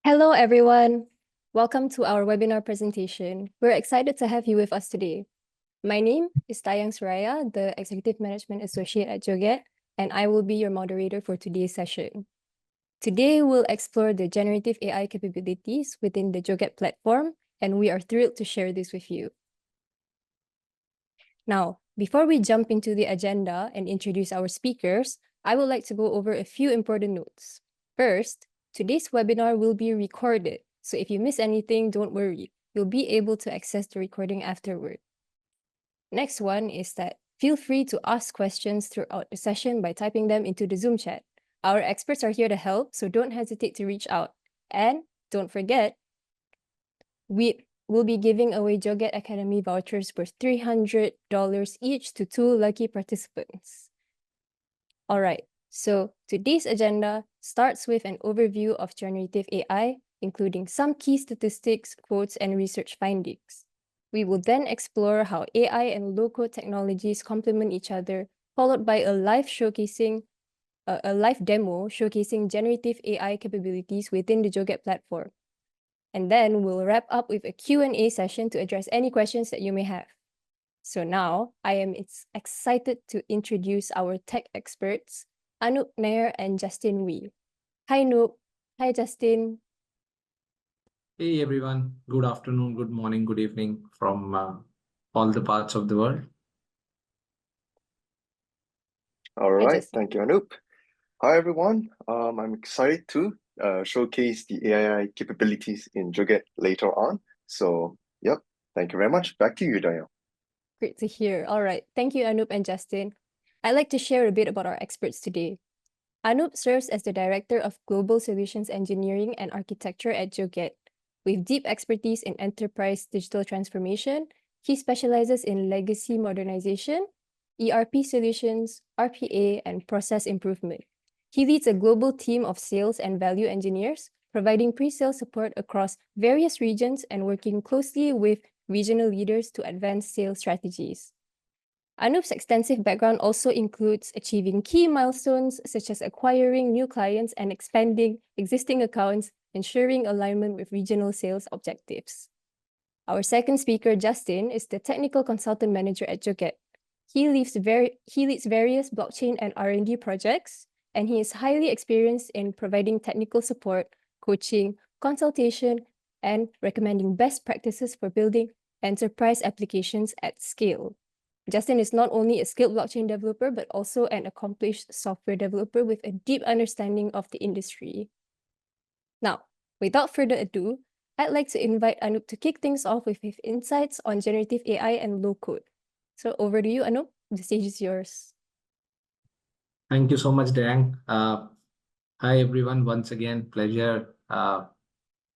Hello, everyone. Welcome to our webinar presentation. We're excited to have you with us today. My name is Tayang Suraya, the Executive Management Associate at Joget, and I will be your moderator for today's session. Today, we'll explore the generative AI capabilities within the Joget platform, and we are thrilled to share this with you. Now, before we jump into the agenda and introduce our speakers, I would like to go over a few important notes. First, today's webinar will be recorded, so if you miss anything, don't worry. You'll be able to access the recording afterward. Next one is that feel free to ask questions throughout the session by typing them into the Zoom chat. Our experts are here to help, so don't hesitate to reach out. And don't forget, we will be giving away Joget Academy vouchers worth $300 each to 2 lucky participants. All right, so today's agenda starts with an overview of generative AI, including some key statistics, quotes, and research findings. We will then explore how AI and low-code technologies complement each other, followed by a live demo showcasing generative AI capabilities within the Joget platform. And then we'll wrap up with a Q&A session to address any questions that you may have. So now I am excited to introduce our tech experts, Anup Nair and Justin Wee. Hi, Anup. Hi, Justin. Hey, everyone. Good afternoon, good morning, good evening from all the parts of the world. All right. Thank you, Anup. Hi, everyone. I'm excited to showcase the AI capabilities in Joget later on. So, yep. Thank you very much. Back to you, Daniel. Great to hear. All right. Thank you, Anup and Justin. I'd like to share a bit about our experts today. Anup serves as the Director of Global Solutions Engineering and Architecture at Joget. With deep expertise in enterprise digital transformation, he specializes in legacy modernization, ERP solutions, RPA, and process improvement. He leads a global team of sales and value engineers, providing pre-sale support across various regions and working closely with regional leaders to advance sales strategies. Anup's extensive background also includes achieving key milestones such as acquiring new clients and expanding existing accounts, ensuring alignment with regional sales objectives. Our second speaker, Justin, is the Technical Consultant Manager at Joget. He leads various blockchain and R&D projects, and he is highly experienced in providing technical support, coaching, consultation, and recommending best practices for building enterprise applications at scale. Justin is not only a skilled blockchain developer, but also an accomplished software developer with a deep understanding of the industry. Now, without further ado, I'd like to invite Anup to kick things off with his insights on generative AI and low-code. So over to you, Anup. The stage is yours. Thank you so much, Dang. Hi, everyone. Once again, pleasure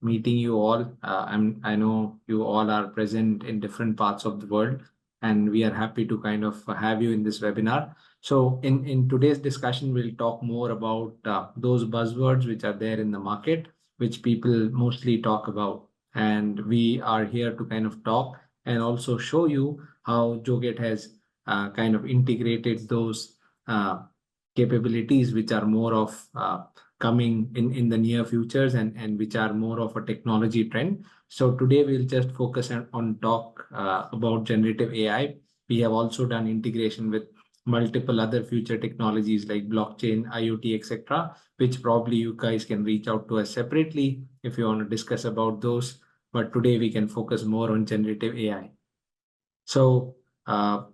meeting you all. I know you all are present in different parts of the world, and we are happy to kind of have you in this webinar. So in today's discussion, we'll talk more about those buzzwords which are there in the market, which people mostly talk about. And we are here to kind of talk and also show you how Joget has kind of integrated those capabilities which are more of coming in the near futures and which are more of a technology trend. So today we'll just focus on talk about generative AI. We have also done integration with multiple other future technologies like blockchain, IoT, etc., which probably you guys can reach out to us separately if you want to discuss about those. But today we can focus more on generative AI. So I'll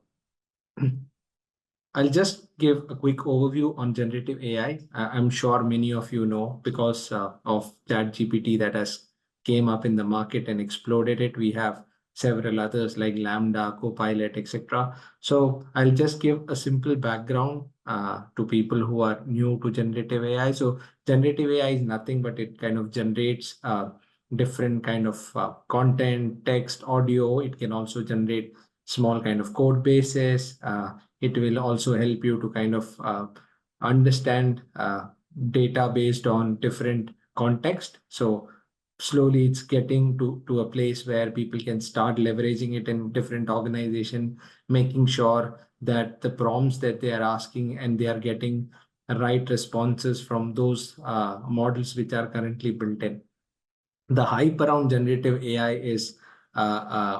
just give a quick overview on generative AI. I'm sure many of you know because of ChatGPT that has came up in the market and exploded it. We have several others like Lambda, Copilot, etc. So I'll just give a simple background to people who are new to generative AI. So generative AI is nothing but it kind of generates different kind of content, text, audio. It can also generate small kind of code bases. It will also help you to kind of understand data based on different context. So slowly it's getting to a place where people can start leveraging it in different organizations, making sure that the prompts that they are asking and they are getting right responses from those models which are currently built in. The hype around generative AI is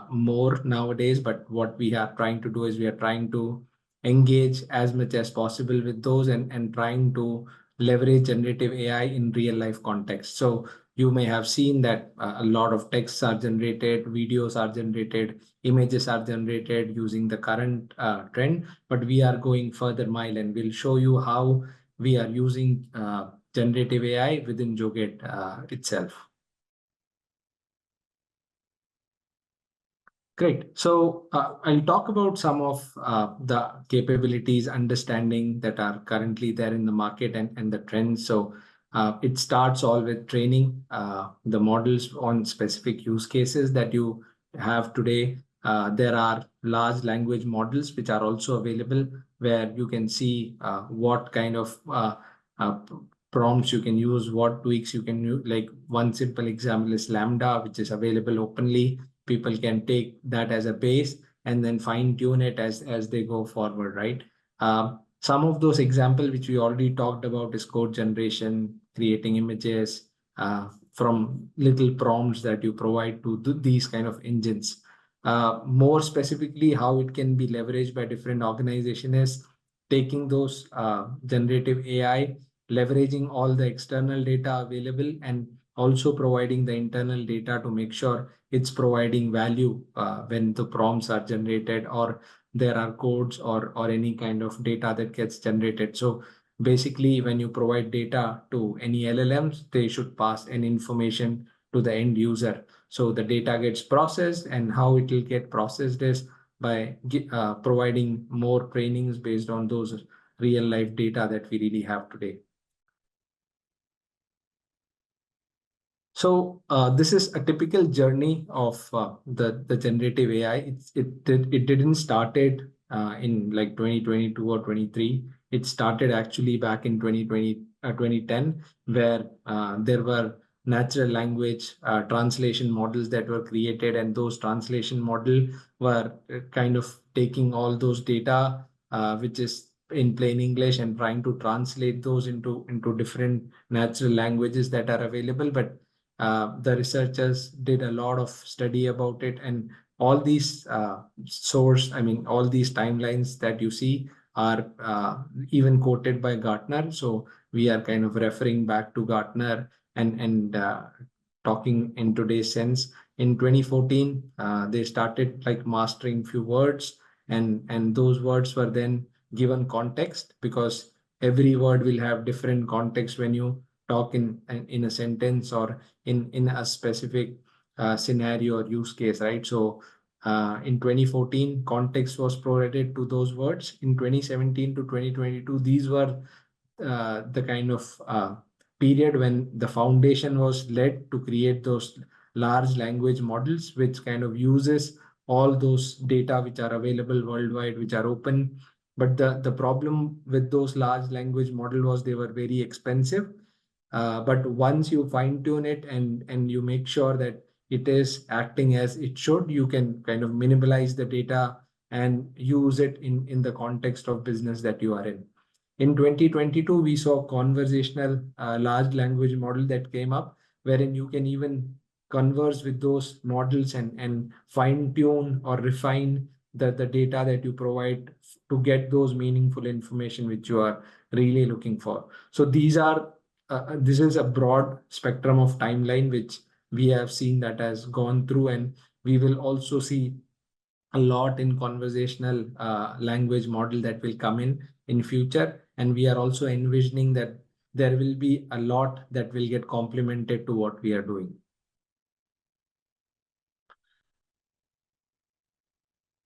more nowadays, but what we are trying to do is we are trying to engage as much as possible with those and trying to leverage generative AI in real life context. So you may have seen that a lot of texts are generated, videos are generated, images are generated using the current trend, but we are going further mile and we'll show you how we are using generative AI within Joget itself. Great. So I'll talk about some of the capabilities, understanding that are currently there in the market and the trends. So it starts all with training the models on specific use cases that you have today. There are large language models which are also available where you can see what kind of prompts you can use, what tweaks you can use. Like one simple example is Lambda, which is available openly. People can take that as a base and then fine tune it as they go forward, right? Some of those examples which we already talked about is code generation, creating images from little prompts that you provide to these kind of engines. More specifically, how it can be leveraged by different organizations is taking those generative AI, leveraging all the external data available, and also providing the internal data to make sure it's providing value when the prompts are generated or there are codes or any kind of data that gets generated. So basically, when you provide data to any LLMs, they should pass an information to the end user. So the data gets processed, and how it will get processed is by providing more trainings based on those real life data that we really have today. So this is a typical journey of the generative AI. It didn't started in like 2022 or 23. It started actually back in 2010, where there were natural language translation models that were created, and those translation model were kind of taking all those data, which is in plain English, and trying to translate those into different natural languages that are available. But the researchers did a lot of study about it, and all these all these timelines that you see are even quoted by Gartner. So we are kind of referring back to Gartner and talking in today's sense. In 2014, they started like mastering few words, and those words were then given context, because every word will have different context when you talk in a sentence or in a specific scenario or use case, right? So in 2014, context was provided to those words. In 2017 to 2022, these were the kind of period when the foundation was led to create those large language models, which kind of uses all those data which are available worldwide, which are open. But the problem with those large language model was they were very expensive. But once you fine tune it and you make sure that it is acting as it should, you can kind of minimalize the data and use it in the context of business that you are in. In 2022, we saw conversational large language model that came up, wherein you can even converse with those models and fine tune or refine the data that you provide to get those meaningful information which you are really looking for. So this is a broad spectrum of timeline which we have seen that has gone through, and we will also see a lot in conversational language model that will come in future. And we are also envisioning that there will be a lot that will get complemented to what we are doing.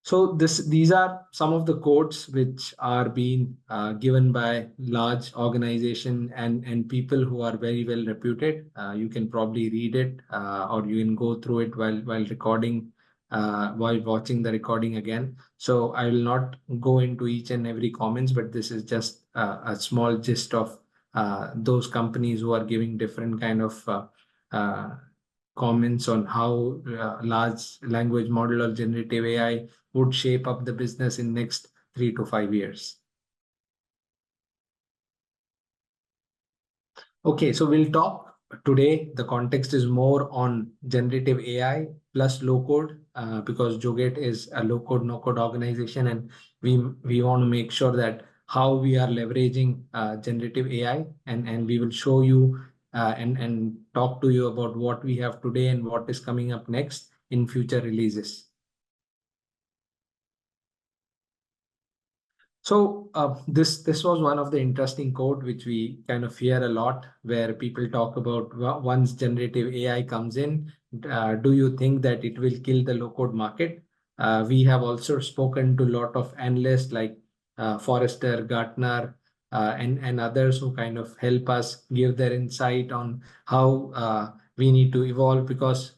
So these are some of the codes which are being given by large organization and people who are very well reputed. You can probably read it or you can go through it while recording, while watching the recording again. So I will not go into each and every comments, but this is just a small gist of those companies who are giving different kind of comments on how large language model or generative AI would shape up the business in next 3 to 5 years. Okay, so we'll talk today the context is more on generative AI plus low code, because Joget is a low code, no code organization, and we want to make sure that how we are leveraging generative AI, and we will show you and talk to you about what we have today and what is coming up next in future releases. So this was one of the interesting code which we kind of hear a lot, where people talk about once generative AI comes in, do you think that it will kill the low-code market? We have also spoken to a lot of analysts like Forrester, Gartner, and others who kind of help us give their insight on how we need to evolve, because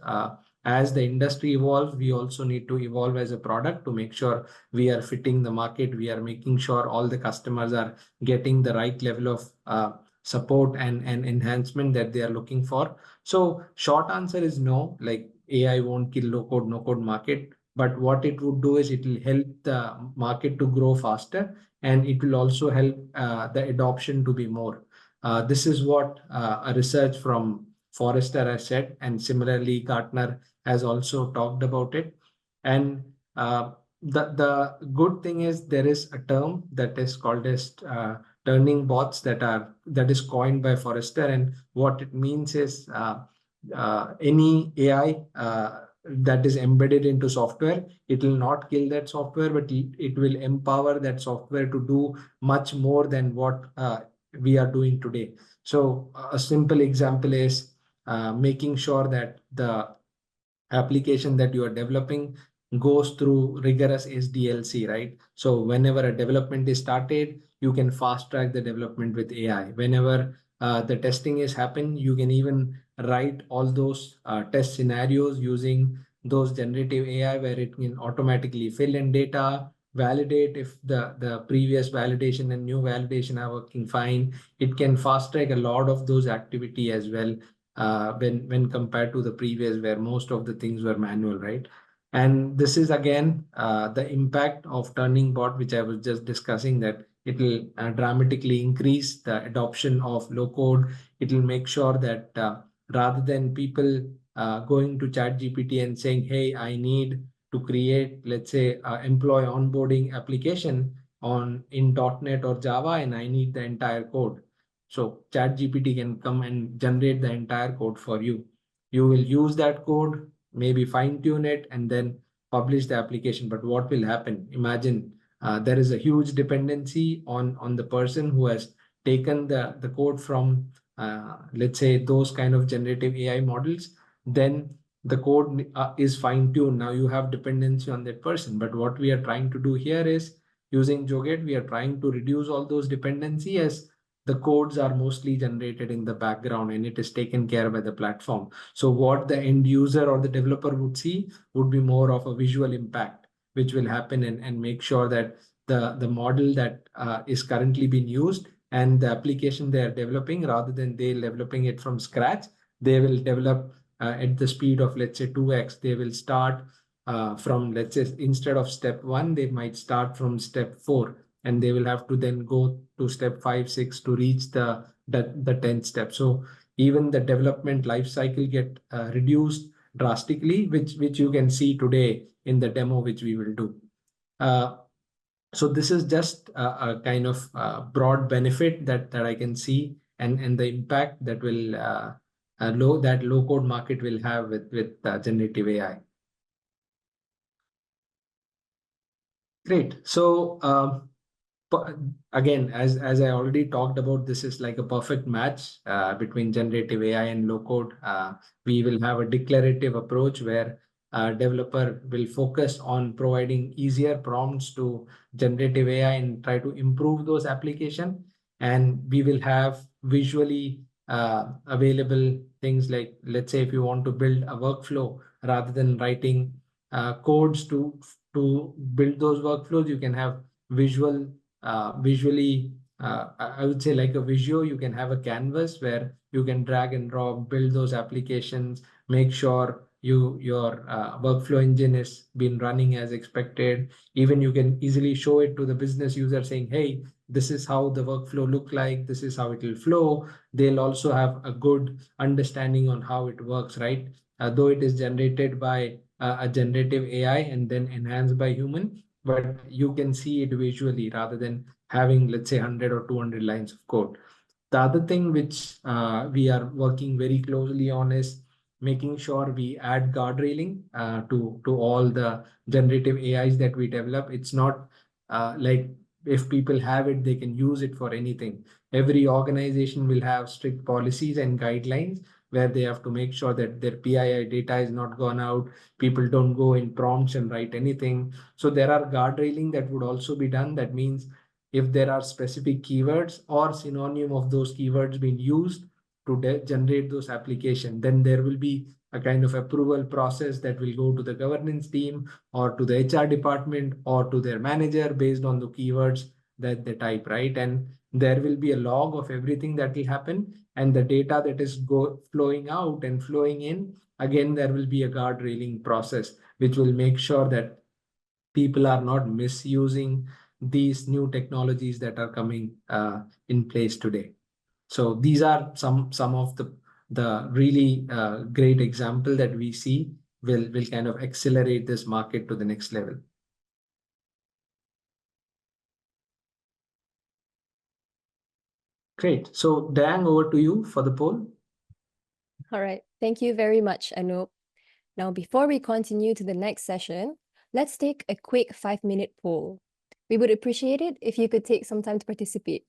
as the industry evolves, we also need to evolve as a product to make sure we are fitting the market. We are making sure all the customers are getting the right level of support and enhancement that they are looking for. So short answer is no, like AI won't kill low code, no code market. But what it would do is it will help the market to grow faster, and it will also help the adoption to be more. This is what a research from Forrester has said, and similarly Gartner has also talked about it. And the good thing is there is a term that is called as turning bots that is coined by Forrester, and what it means is any AI that is embedded into software, it will not kill that software, but it will empower that software to do much more than what we are doing today. So a simple example is making sure that the application that you are developing goes through rigorous SDLC, right? So whenever a development is started, you can fast track the development with AI. Whenever the testing is happening, you can even write all those test scenarios using those generative AI, where it can automatically fill in data, validate if the previous validation and new validation are working fine. It can fast track a lot of those activity as well, when compared to the previous, where most of the things were manual, right? And this is again the impact of turning bot, which I was just discussing, that it will dramatically increase the adoption of low code. It will make sure that rather than people going to ChatGPT and saying, hey, I need to create, let's say, employee onboarding application in .NET or Java, and I need the entire code. So ChatGPT can come and generate the entire code for you. You will use that code, maybe fine tune it, and then publish the application. But what will happen? Imagine there is a huge dependency on the person who has taken the code from, let's say, those kind of generative AI models. Then the code is fine tuned. Now you have dependency on that person. But what we are trying to do here is, using Joget, we are trying to reduce all those dependency, as the codes are mostly generated in the background and it is taken care by the platform. So what the end user or the developer would see would be more of a visual impact, which will happen and make sure that the model that is currently being used and the application they are developing, rather than they developing it from scratch, they will develop at the speed of, let's say, 2x. They will start from, let's say, instead of step 1, they might start from step 4, and they will have to then go to step 5, 6 to reach the 10th step. So even the development life cycle get reduced drastically, which you can see today in the demo which we will do. So this is just a kind of broad benefit that I can see, and the impact that will low code market will have with generative AI. Great. So again, as I already talked about, this is like a perfect match between generative AI and low code. We will have a declarative approach where developer will focus on providing easier prompts to generative AI and try to improve those applications. And we will have visually available things like, let's say, if you want to build a workflow, rather than writing codes to build those workflows, you can have visually, I would say, like a Visio. You can have a canvas where you can drag and drop, build those applications, make sure your workflow engine is been running as expected. Even you can easily show it to the business user saying, hey, this is how the workflow look like, this is how it will flow. They'll also have a good understanding on how it works, right? Though it is generated by a generative AI and then enhanced by human, but you can see it visually rather than having, let's say, 100 or 200 lines of code. The other thing which we are working very closely on is making sure we add guardrailing to all the generative AIs that we develop. It's not like if people have it, they can use it for anything. Every organization will have strict policies and guidelines where they have to make sure that their PII data is not gone out. People don't go in prompts and write anything. So there are guardrailing that would also be done. That means if there are specific keywords or synonym of those keywords being used to generate those applications, then there will be a kind of approval process that will go to the governance team or to the HR department or to their manager based on the keywords that they type, right? And there will be a log of everything that will happen, and the data that is flowing out and flowing in. Again, there will be a guard railing process which will make sure that people are not misusing these new technologies that are coming in place today. So these are some of the really great example that we see will kind of accelerate this market to the next level. Great. So Dan, over to you for the poll. All right. Thank you very much, Anup. Now, before we continue to the next session, let's take a quick 5-minute poll. We would appreciate it if you could take some time to participate.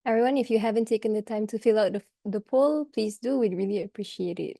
Everyone, if you haven't taken the time to fill out the poll, please do. We'd really appreciate it.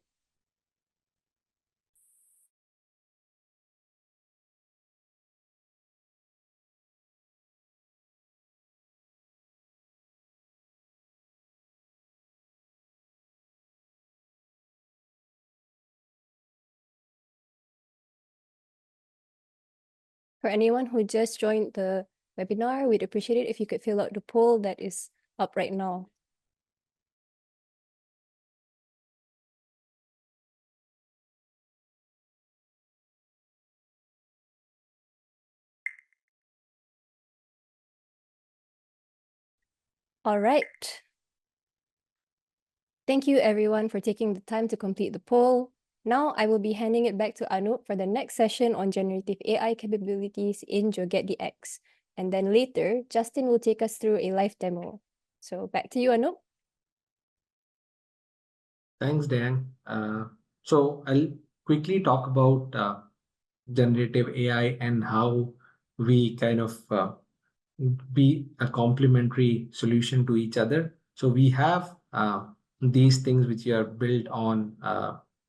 For anyone who just joined the webinar, we'd appreciate it if you could fill out the poll that is up right now. All right. Thank you everyone for taking the time to complete the poll. Now I will be handing it back to Anup for the next session on generative AI capabilities in Joget DX. And then later, Justin will take us through a live demo. So back to you, Anup. Thanks, Dan. So I'll quickly talk about generative AI and how we kind of be a complementary solution to each other. So we have these things which are built on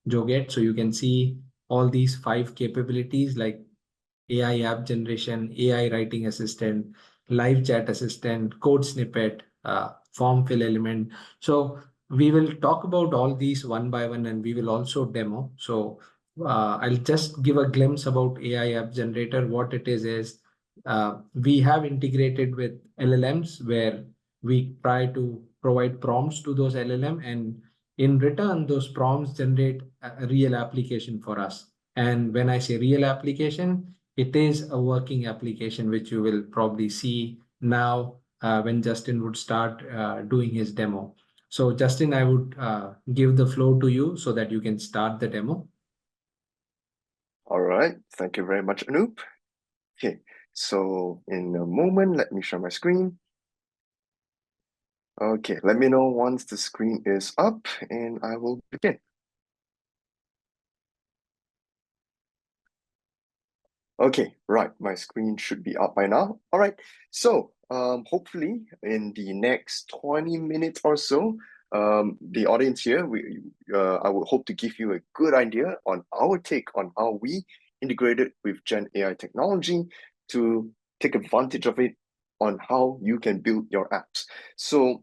Joget. So you can see all these 5 capabilities like AI app generation, AI writing assistant, live chat assistant, code snippet, form fill element. So we will talk about all these one by one, and we will also demo. So I'll just give a glimpse about AI app generator. What it is we have integrated with LLMs where we try to provide prompts to those LLM, and in return, those prompts generate a real application for us. And when I say real application, it is a working application, which you will probably see now when Justin would start doing his demo. So Justin, I would give the floor to you so that you can start the demo. All right, thank you very much, Anup. Okay, so in a moment, let me share my screen. Okay, let me know once the screen is up and I will begin. Okay, right, my screen should be up by now. All right, so hopefully in the next 20 minutes or so, the audience here, I would hope to give you a good idea on our take on how we integrated with Gen AI technology to take advantage of it on how you can build your apps. So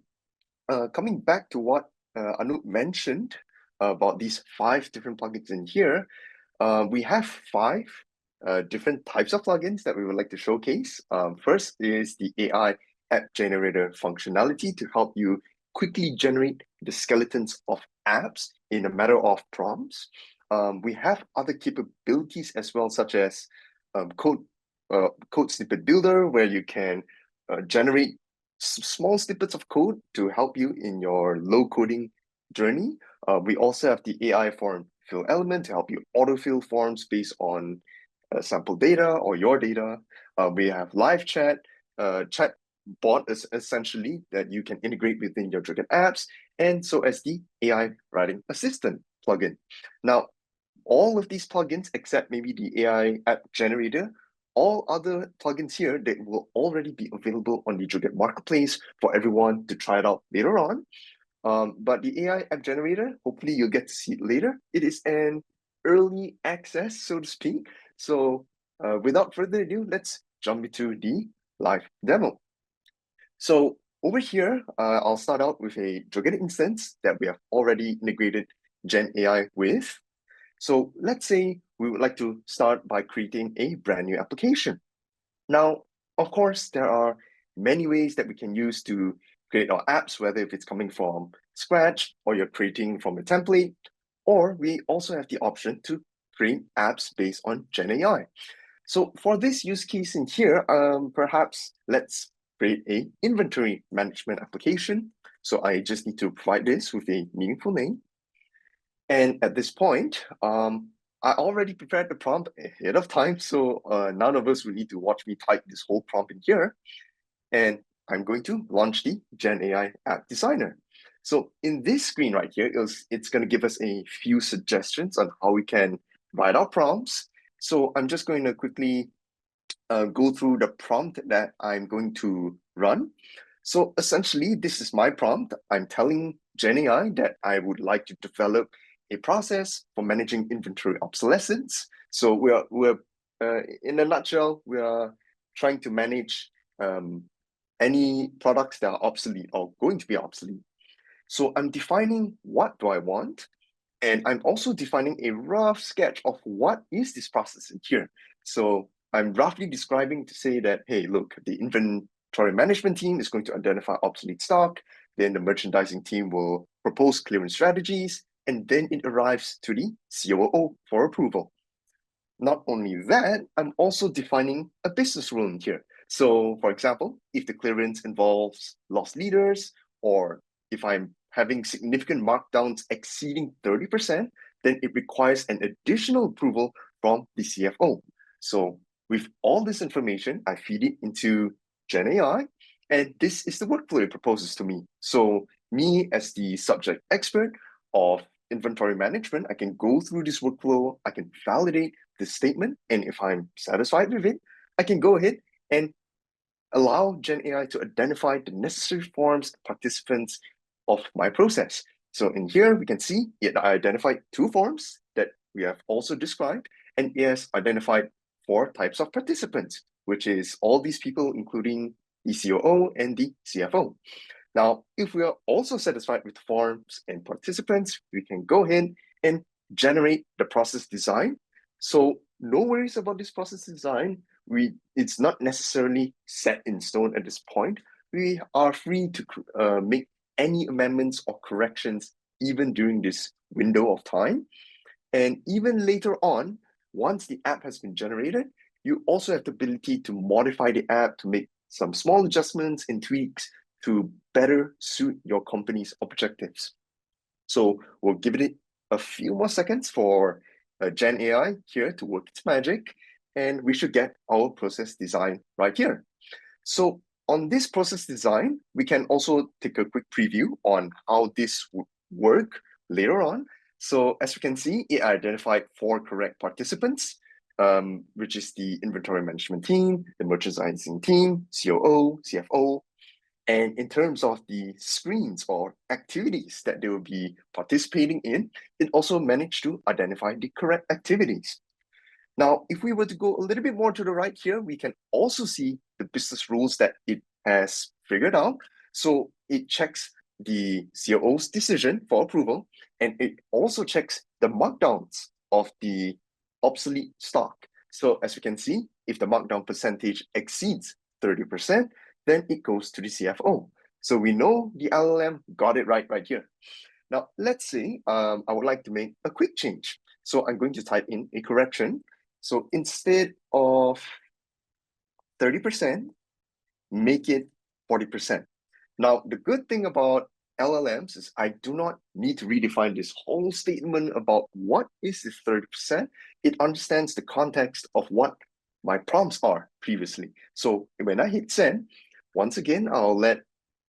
coming back to what Anup mentioned about these 5 different plugins in here, we have 5 different types of plugins that we would like to showcase. First is the AI app generator functionality to help you quickly generate the skeletons of apps in a matter of prompts. We have other capabilities as well, such as code snippet builder, where you can generate small snippets of code to help you in your low coding journey. We also have the AI form fill element to help you autofill forms based on sample data or your data. We have live chat, chat bot is essentially that you can integrate within your Joget apps, and so as the AI writing assistant plugin. Now, all of these plugins, except maybe the AI app generator, all other plugins here, they will already be available on the Joget marketplace for everyone to try it out later on. But the AI app generator, hopefully you'll get to see it later. It is an early access, so to speak. So without further ado, let's jump into the live demo. So over here, I'll start out with a Joget instance that we have already integrated Gen AI with. So let's say we would like to start by creating a brand new application. Now, of course, there are many ways that we can use to create our apps, whether if it's coming from scratch or you're creating from a template, or we also have the option to create apps based on Gen AI. So for this use case in here, perhaps let's create a inventory management application. So I just need to provide this with a meaningful name. And at this point, I already prepared the prompt ahead of time, so none of us will need to watch me type this whole prompt in here. And I'm going to launch the Gen AI App Designer. So in this screen right here, it's going to give us a few suggestions on how we can write our prompts. So I'm just going to quickly go through the prompt that I'm going to run. So essentially, this is my prompt. I'm telling Gen AI that I would like to develop a process for managing inventory obsolescence. So we're in a nutshell, we are trying to manage any products that are obsolete or going to be obsolete. So I'm defining what do I want, and I'm also defining a rough sketch of what is this process in here. So I'm roughly describing to say that, hey, look, the inventory management team is going to identify obsolete stock, then the merchandising team will propose clearance strategies, and then it arrives to the COO for approval. Not only that, I'm also defining a business rule in here. So for example, if the clearance involves lost leaders, or if I'm having significant markdowns exceeding 30%, then it requires an additional approval from the CFO. So with all this information, I feed it into Gen AI, and this is the workflow it proposes to me. So me as the subject expert of inventory management, I can go through this workflow, I can validate this statement, and if I'm satisfied with it, I can go ahead and allow Gen AI to identify the necessary forms and participants of my process. So in here, we can see it identified 2 forms that we have also described, and it has identified 4 types of participants, which is all these people, including the COO and the CFO. Now, if we are also satisfied with forms and participants, we can go ahead and generate the process design. So no worries about this process design. It's not necessarily set in stone at this point. We are free to make any amendments or corrections even during this window of time. And even later on, once the app has been generated, you also have the ability to modify the app to make some small adjustments and tweaks to better suit your company's objectives. So we'll give it a few more seconds for Gen AI here to work its magic, and we should get our process design right here. So on this process design, we can also take a quick preview on how this would work later on. So as we can see, it identified 4 correct participants, which is the inventory management team, the merchandising team, COO, CFO. And in terms of the screens or activities that they will be participating in, it also managed to identify the correct activities. Now, if we were to go a little bit more to the right here, we can also see the business rules that it has figured out. So it checks the COO's decision for approval, and it also checks the markdowns of the obsolete stock. So as you can see, if the markdown percentage exceeds 30%, then it goes to the CFO. So we know the LLM got it right here. Now, let's say I would like to make a quick change. So I'm going to type in a correction. So instead of 30%, make it 40%. Now, the good thing about LLMs is I do not need to redefine this whole statement about what is this 30%. It understands the context of what my prompts are previously. So when I hit send, once again, I'll let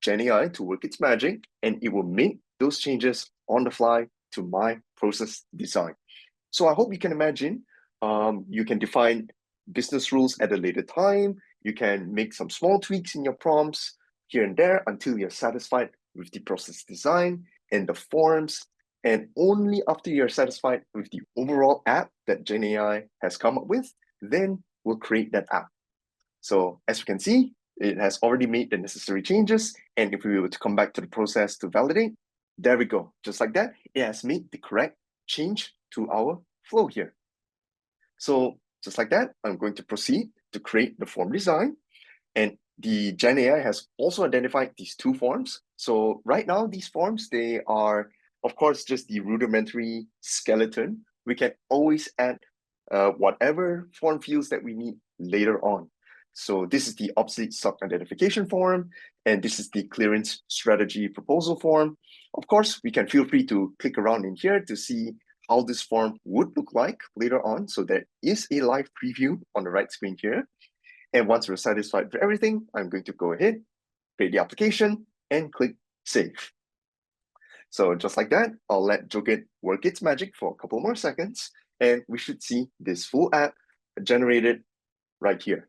GenAI to work its magic, and it will make those changes on the fly to my process design. So I hope you can imagine you can define business rules at a later time. You can make some small tweaks in your prompts here and there until you're satisfied with the process design and the forms. And only after you're satisfied with the overall app that GenAI has come up with, then we'll create that app. So as you can see, it has already made the necessary changes. And if we were to come back to the process to validate, there we go. Just like that, it has made the correct change to our flow here. So just like that, I'm going to proceed to create the form design. And the GenAI has also identified these 2 forms. So right now, these forms, they are, of course, just the rudimentary skeleton. We can always add whatever form fields that we need later on. So this is the obsolete stock identification form, and this is the clearance strategy proposal form. Of course, we can feel free to click around in here to see how this form would look like later on. So there is a live preview on the right screen here. And once we're satisfied with everything, I'm going to go ahead, create the application, and click Save. So just like that, I'll let Joget work its magic for a couple more seconds, and we should see this full app generated right here.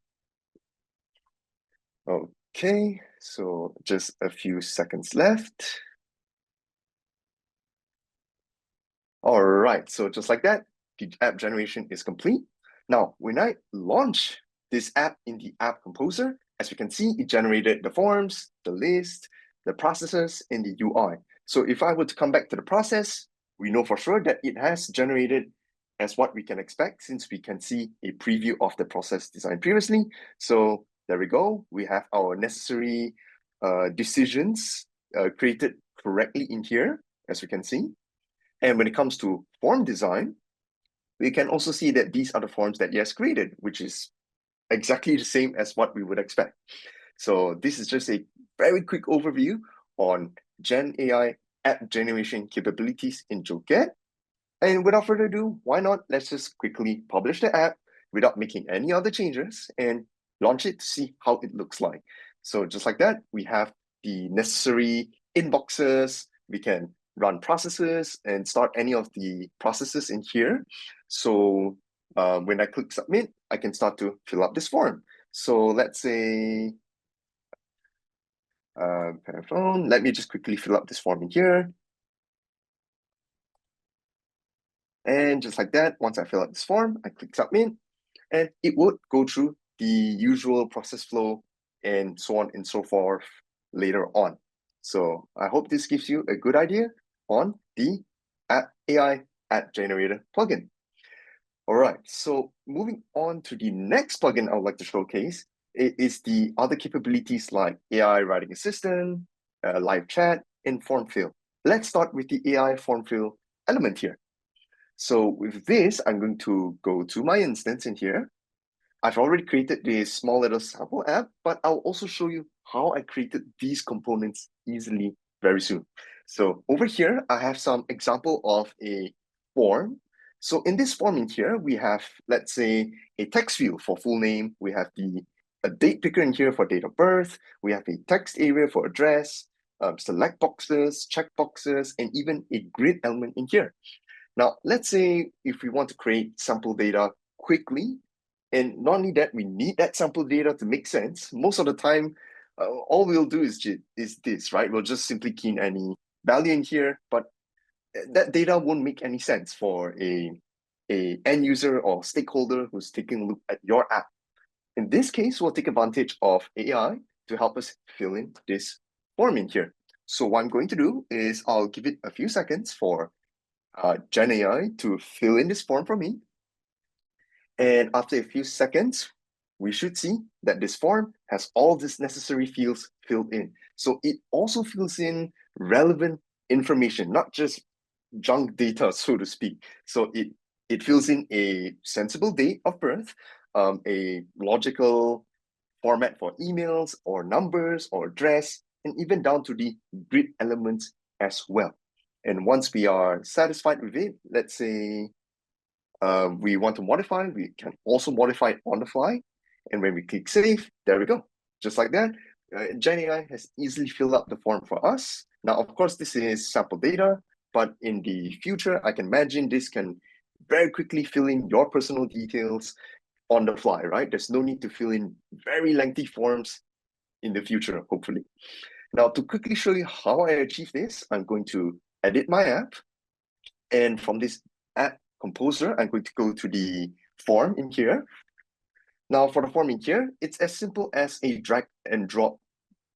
Okay, so just a few seconds left. All right, so just like that, the app generation is complete. Now, when I launch this app in the app composer, as you can see, it generated the forms, the list, the processes, and the UI. So if I were to come back to the process, we know for sure that it has generated as what we can expect, since we can see a preview of the process design previously. So there we go. We have our necessary decisions created correctly in here, as we can see. And when it comes to form design, we can also see that these are the forms that it has created, which is exactly the same as what we would expect. So this is just a very quick overview on Gen AI app generation capabilities in Joget. And without further ado, why not? Let's just quickly publish the app without making any other changes and launch it to see how it looks like. So just like that, we have the necessary inboxes. We can run processes and start any of the processes in here. So when I click submit, I can start to fill up this form. So let's say, let me just quickly fill up this form in here. And just like that, once I fill out this form, I click submit, and it would go through the usual process flow and so on and so forth later on. So I hope this gives you a good idea on the AI App Generator plugin. All right, so moving on to the next plugin I would like to showcase, it is the other capabilities like AI Writing Assistant, live chat, and form fill. Let's start with the AI form fill element here. So with this, I'm going to go to my instance in here. I've already created this small little sample app, but I'll also show you how I created these components easily very soon. So over here, I have some example of a form. So in this form in here, we have, let's say, a text field for full name. We have the a date picker in here for date of birth. We have a text area for address, select boxes, check boxes, and even a grid element in here. Now, let's say if we want to create sample data quickly, and not only that, we need that sample data to make sense. Most of the time, all we'll do is this, right? We'll just simply key in any value in here, but that data won't make any sense for a end user or stakeholder who's taking a look at your app. In this case, we'll take advantage of AI to help us fill in this form in here. So what I'm going to do is I'll give it a few seconds for Gen AI to fill in this form for me. And after a few seconds, we should see that this form has all these necessary fields filled in. So it also fills in relevant information, not just junk data, so to speak. So it fills in a sensible date of birth, a logical format for emails or numbers or address, and even down to the grid elements as well. And once we are satisfied with it, let's say we want to modify, we can also modify it on the fly. And when we click save, there we go. Just like that, Gen AI has easily filled out the form for us. Now, of course, this is sample data, but in the future, I can imagine this can very quickly fill in your personal details on the fly, right? There's no need to fill in very lengthy forms in the future, hopefully. Now, to quickly show you how I achieve this, I'm going to edit my app. And from this app composer, I'm going to go to the form in here. Now, for the form in here, it's as simple as a drag and drop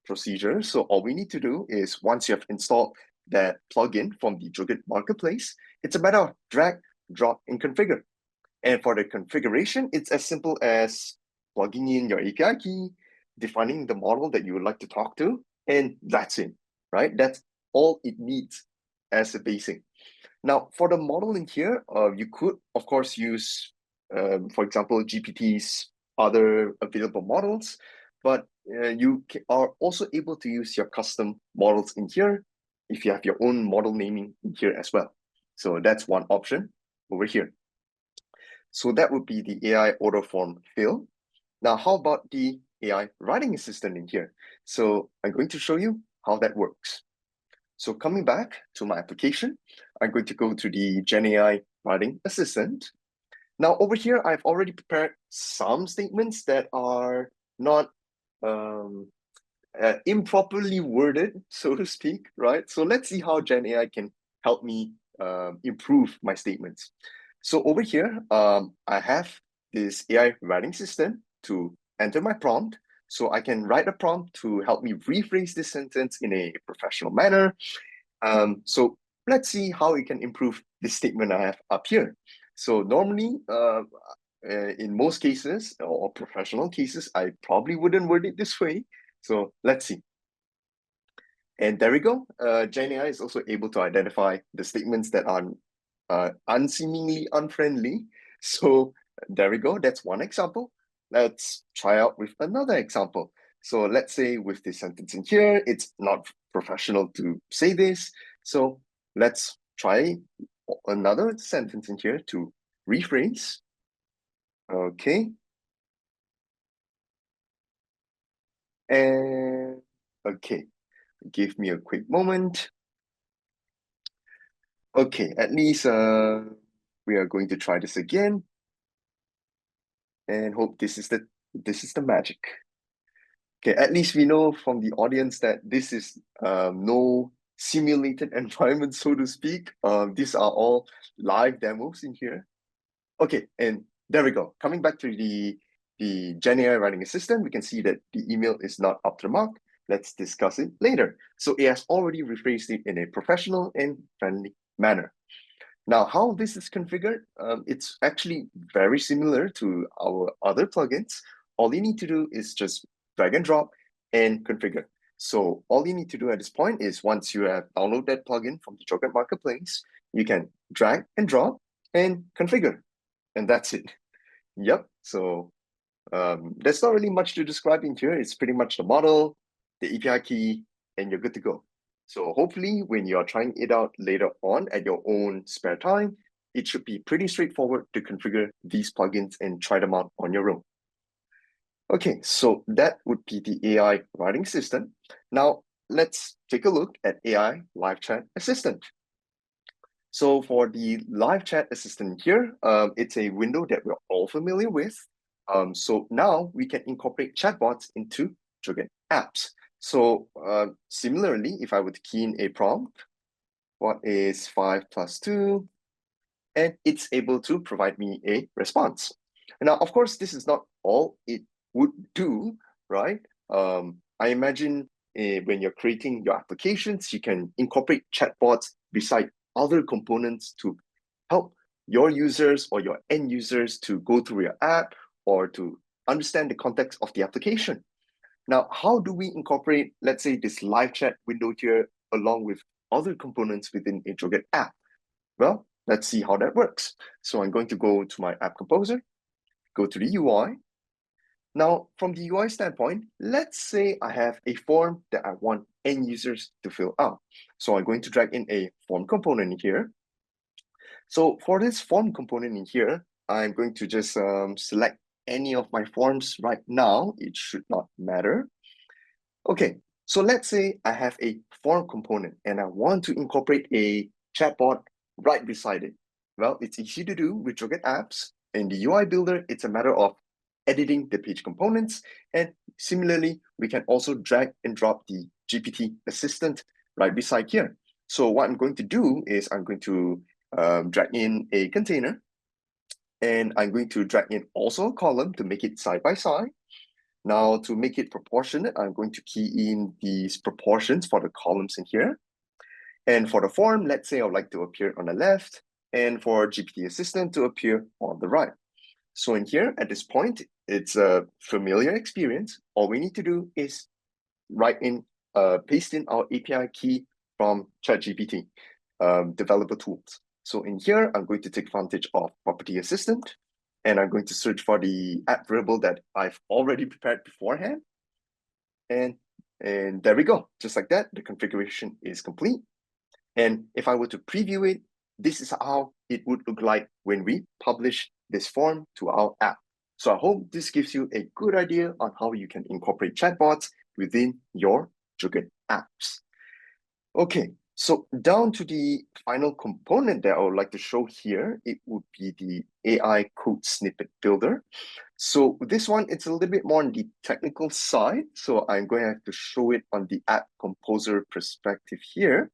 procedure. So all we need to do is once you have installed that plugin from the Joget Marketplace, it's a matter of drag, drop, and configure. And for the configuration, it's as simple as plugging in your API key, defining the model that you would like to talk to, and that's it, right? That's all it needs as a basic. Now, for the model in here, you could, of course, use, for example, GPT's other available models, but you are also able to use your custom models in here if you have your own model naming in here as well. So that's one option over here. So that would be the AI auto form fill. Now, how about the AI writing assistant in here? So I'm going to show you how that works. So coming back to my application, I'm going to go to the Gen AI writing assistant. Now over here, I've already prepared some statements that are not improperly worded, so to speak, right? So let's see how Gen AI can help me improve my statements. So over here, I have this AI writing system to enter my prompt. So I can write a prompt to help me rephrase this sentence in a professional manner. So let's see how we can improve this statement I have up here. So normally, in most cases or professional cases, I probably wouldn't word it this way. So let's see. And there we go. Gen AI is also able to identify the statements that are unseemingly unfriendly. So there we go. That's one example. Let's try out with another example. So let's say with this sentence in here, it's not professional to say this. So let's try another sentence in here to rephrase. Okay. And okay, give me a quick moment. Okay, at least we are going to try this again and hope this is the magic. Okay, at least we know from the audience that this is no simulated environment, so to speak. These are all live demos in here. Okay, and there we go. Coming back to the Gen AI writing assistant, we can see that the email is not up to the mark. Let's discuss it later. So it has already rephrased it in a professional and friendly manner. Now, how this is configured, it's actually very similar to our other plugins. All you need to do is just drag and drop and configure. So all you need to do at this point is once you have downloaded that plugin from the Joget Marketplace, you can drag and drop and configure. And that's it. Yep. So there's not really much to describe in here. It's pretty much the model, the API key, and you're good to go. So hopefully when you're trying it out later on at your own spare time, it should be pretty straightforward to configure these plugins and try them out on your own. Okay, so that would be the AI writing system. Now, let's take a look at AI Live Chat Assistant. So for the Live Chat Assistant here, it's a window that we're all familiar with. So now we can incorporate chatbots into Joget apps. So similarly, if I were to key in a prompt, what is 5 plus 2? And it's able to provide me a response. Now, of course, this is not all it would do, right? I imagine when you're creating your applications, you can incorporate chatbots beside other components to help your users or your end users to go through your app or to understand the context of the application. Now, how do we incorporate, let's say, this live chat window here along with other components within a Joget app? Well, let's see how that works. So I'm going to go to my app composer, go to the UI. Now, from the UI standpoint, let's say I have a form that I want end users to fill out. So I'm going to drag in a form component here. So for this form component in here, I'm going to just select any of my forms right now. It should not matter. Okay, so let's say I have a form component and I want to incorporate a chatbot right beside it. Well, it's easy to do with Joget apps. In the UI builder, it's a matter of editing the page components. And similarly, we can also drag and drop the GPT assistant right beside here. So what I'm going to do is I'm going to drag in a container, and I'm going to drag in also a column to make it side by side. Now, to make it proportionate, I'm going to key in these proportions for the columns in here. And for the form, let's say I would like to appear on the left, and for GPT Assistant to appear on the right. So in here, at this point, it's a familiar experience. All we need to do is paste in our API key from ChatGPT developer tools. So in here, I'm going to take advantage of Property Assistant, and I'm going to search for the app variable that I've already prepared beforehand. And there we go. Just like that, the configuration is complete. And if I were to preview it, this is how it would look like when we publish this form to our app. So I hope this gives you a good idea on how you can incorporate chatbots within your Joget apps. Okay, so down to the final component that I would like to show here, it would be the AI Code Snippet Builder. So this one, it's a little bit more on the technical side. So I'm going to have to show it on the app composer perspective here.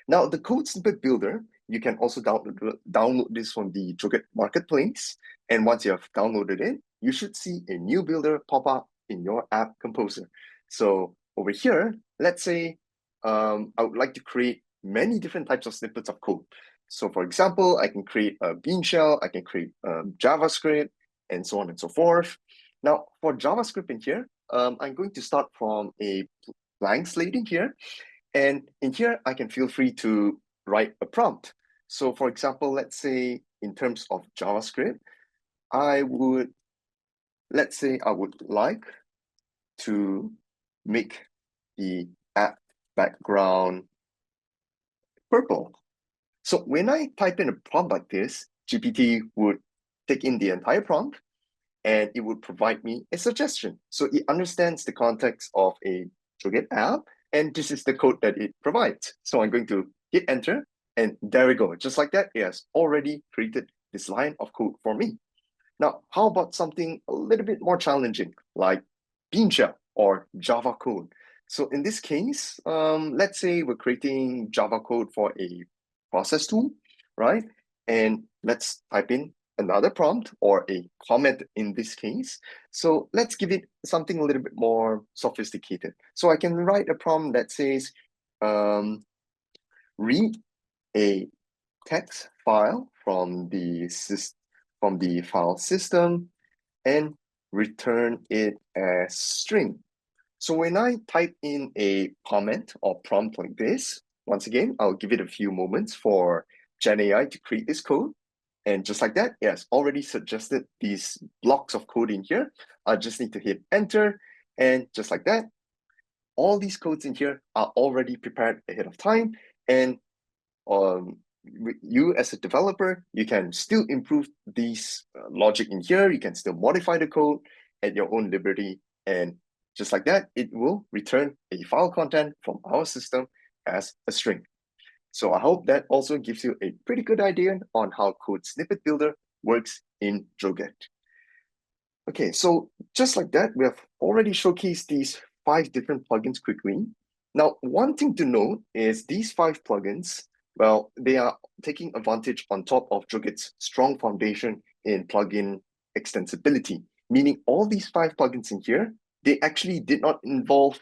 Now, the Code Snippet Builder, you can also download this from the Joget Marketplace. And once you have downloaded it, you should see a new builder pop up in your app composer. So over here, let's say I would like to create many different types of snippets of code. So for example, I can create a bean shell, I can create JavaScript, and so on and so forth. Now, for JavaScript in here, I'm going to start from a blank slate in here. And in here, I can feel free to write a prompt. So for example, let's say in terms of JavaScript, let's say I would like to make the app background purple. So when I type in a prompt like this, GPT would take in the entire prompt and it would provide me a suggestion. So it understands the context of a Joget app, and this is the code that it provides. So I'm going to hit enter, and there we go. Just like that, it has already created this line of code for me. Now, how about something a little bit more challenging, like Bean Shell or Java code? So in this case, let's say we're creating Java code for a process tool, right? And let's type in another prompt or a comment in this case. So let's give it something a little bit more sophisticated. So I can write a prompt that says, read a text file from the file system and return it as string. So when I type in a comment or prompt like this, once again, I'll give it a few moments for Gen AI to create this code. And just like that, it has already suggested these blocks of code in here. I just need to hit enter. And just like that, all these codes in here are already prepared ahead of time. And you as a developer, you can still improve these logic in here. You can still modify the code. at your own liberty. And just like that, it will return a file content from our system as a string. So I hope that also gives you a pretty good idea on how Code Snippet Builder works in Joget. Okay, so just like that, we have already showcased these 5 different plugins quickly. Now, one thing to note is these 5 plugins, well, they are taking advantage on top of Joget's strong foundation in plugin extensibility, meaning all these 5 plugins in here, they actually did not involve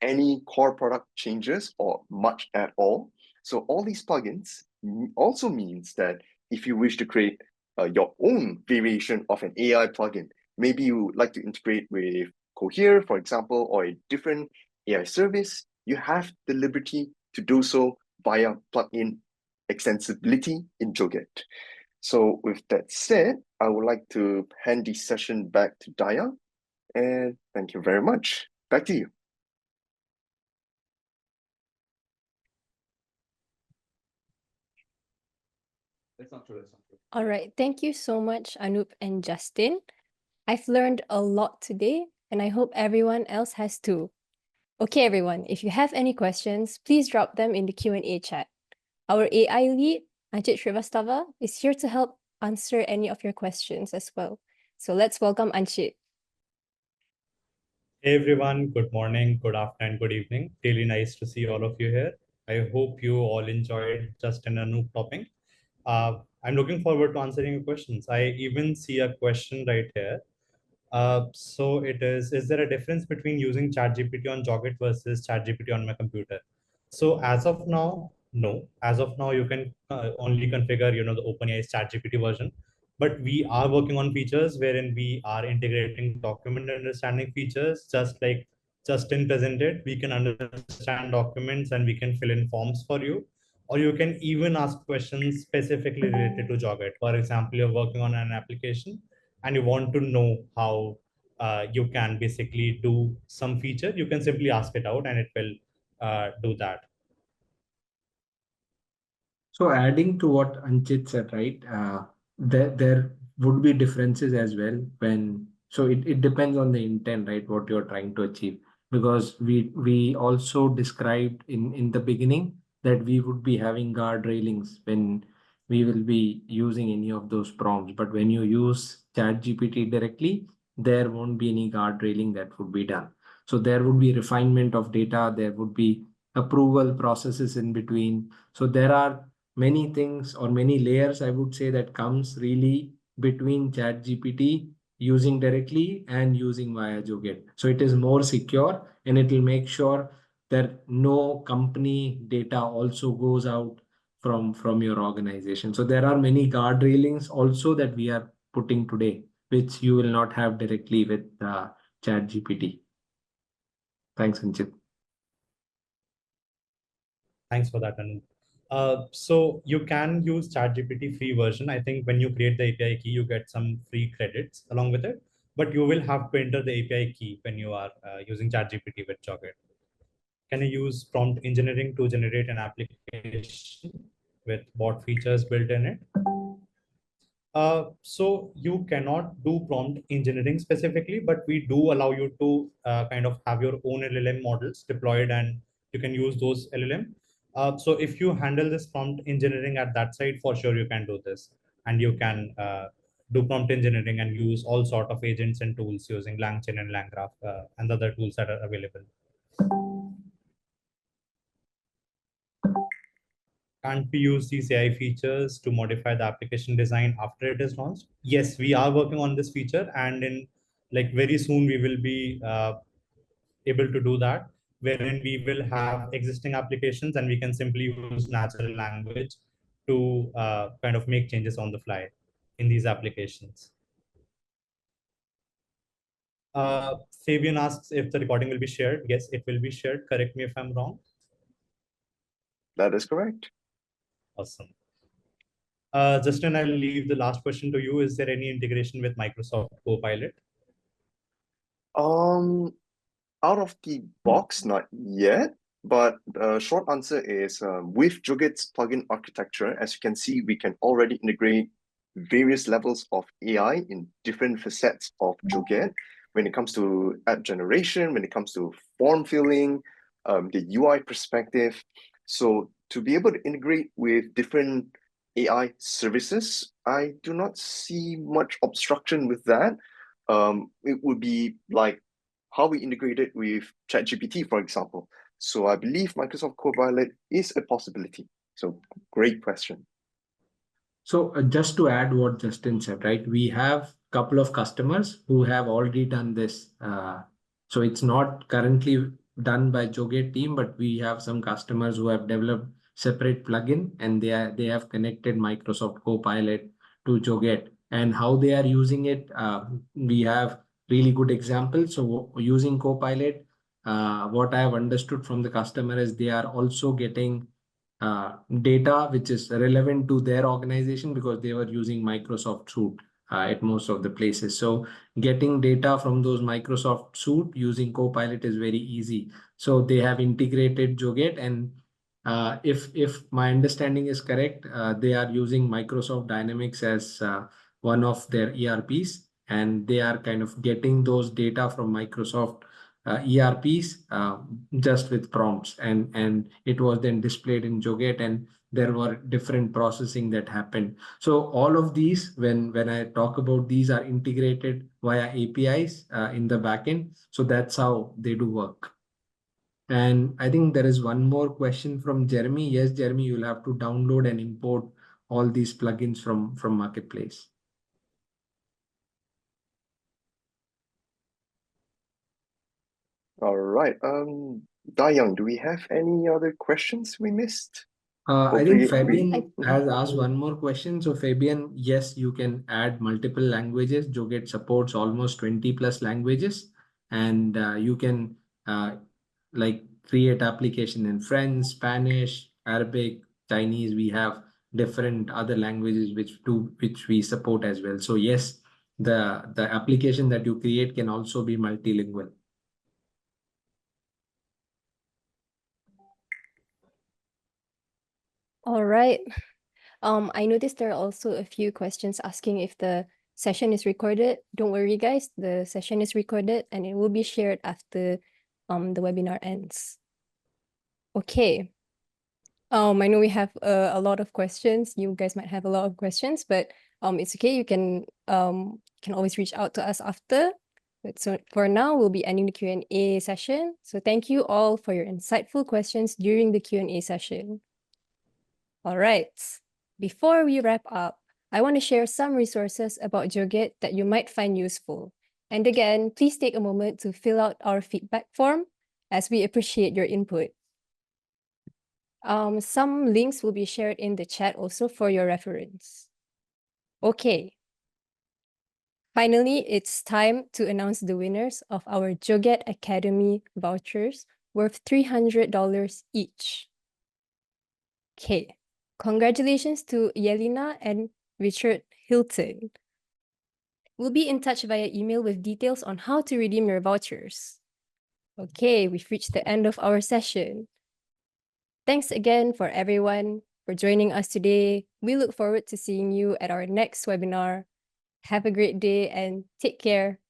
any core product changes or much at all. So all these plugins also means that if you wish to create your own variation of an AI plugin, maybe you would like to integrate with Cohere, for example, or a different AI service, you have the liberty to do so via plugin extensibility in Joget. So with that said, I would like to hand the session back to Daya, and thank you very much. Back to you. That's not true. All right. Thank you so much, Anup and Justin. I've learned a lot today, and I hope everyone else has too. Okay, everyone, if you have any questions, please drop them in the Q&A chat. Our AI lead, Anchit Srivastava, is here to help answer any of your questions as well. So let's welcome Anchit. Hey everyone, good morning, good afternoon, good evening. Really nice to see all of you here. I hope you all enjoyed Justin and Anup topping. I'm looking forward to answering your questions. I even see a question right here. So it is there a difference between using ChatGPT on Joget versus ChatGPT on my computer? So as of now, no. As of now, you can only configure, the OpenAI's ChatGPT version. But we are working on features wherein we are integrating document understanding features, just like Justin presented. We can understand documents and we can fill in forms for you. Or you can even ask questions specifically related to Joget. For example, you're working on an application and you want to know how you can basically do some feature, you can simply ask it out and it will do that. So adding to what Anchit said, right, there would be differences as well so it depends on the intent, right, what you're trying to achieve. Because we also described in the beginning that we would be having guard railings when we will be using any of those prompts. But when you use ChatGPT directly, there won't be any guard railing that would be done. So there would be refinement of data, there would be approval processes in between. So there are many things or many layers, I would say, that comes really between ChatGPT using directly and using via Joget. So it is more secure and it will make sure that no company data also goes out from your organization. So there are many guard railings also that we are putting today, which you will not have directly with ChatGPT. Thanks, Anchit. Thanks for that, Anu. So you can use ChatGPT free version. I think when you create the API key, you get some free credits along with it, but you will have to enter the API key when you are using ChatGPT with Joget. Can you use prompt engineering to generate an application with bot features built in it? So you cannot do prompt engineering specifically, but we do allow you to kind of have your own LLM models deployed and you can use those LLM. So if you handle this prompt engineering at that side, for sure you can do this. And you can do prompt engineering and use all sort of agents and tools using LangChain and LangGraph and the other tools that are available. Can't we use these AI features to modify the application design after it is launched? Yes, we are working on this feature, and in like very soon we will be able to do that, wherein we will have existing applications and we can simply use natural language to kind of make changes on the fly in these applications. Fabian asks if the recording will be shared. Yes, it will be shared. Correct me if I'm wrong. That is correct. Awesome. Justin, I'll leave the last question to you. Is there any integration with Microsoft Copilot? Out of the box, not yet. But the short answer is with Joget's plugin architecture, as you can see, we can already integrate various levels of AI in different facets of Joget. when it comes to app generation, when it comes to form filling, the UI perspective. So to be able to integrate with different AI services, I do not see much obstruction with that. It would be like how we integrate it with ChatGPT, for example. So I believe Microsoft Copilot is a possibility. So great question. So just to add what Justin said, right? We have a couple of customers who have already done this. So it's not currently done by Joget team, but we have some customers who have developed separate plugin and they have connected Microsoft Copilot to Joget. And how they are using it, we have really good examples. So using Copilot, what I have understood from the customer is they are also getting data which is relevant to their organization because they were using Microsoft Suite at most of the places. So getting data from those Microsoft Suite using Copilot is very easy. So they have integrated Joget, and if my understanding is correct, they are using Microsoft Dynamics as one of their ERPs, and they are kind of getting those data from Microsoft ERPs just with prompts, and it was then displayed in Joget, and there were different processing that happened. So all of these, when I talk about these, are integrated via APIs in the backend. So that's how they do work. And I think there is one more question from Jeremy. Yes, Jeremy, you'll have to download and import all these plugins from Marketplace. All right. Dayang, do we have any other questions we missed? I think Fabian has asked one more question. So Fabian, yes, you can add multiple languages. Joget supports almost 20 plus languages, and you can like create application in French, Spanish, Arabic, Chinese. We have different other languages which we support as well. So yes, the application that you create can also be multilingual. All right. I noticed there are also a few questions asking if the session is recorded. Don't worry, guys. The session is recorded and it will be shared after the webinar ends. Okay. I know we have a lot of questions. You guys might have a lot of questions, but it's okay. You can always reach out to us after. But so for now, we'll be ending the Q&A session. So thank you all for your insightful questions during the Q&A session. All right. Before we wrap up, I want to share some resources about Joget that you might find useful. And again, please take a moment to fill out our feedback form as we appreciate your input. Some links will be shared in the chat also for your reference. Okay. Finally, it's time to announce the winners of our Joget Academy vouchers worth $300 each. Okay. Congratulations to Yelena and Richard Hilton. We'll be in touch via email with details on how to redeem your vouchers. Okay, we've reached the end of our session. Thanks again for everyone for joining us today. We look forward to seeing you at our next webinar. Have a great day and take care.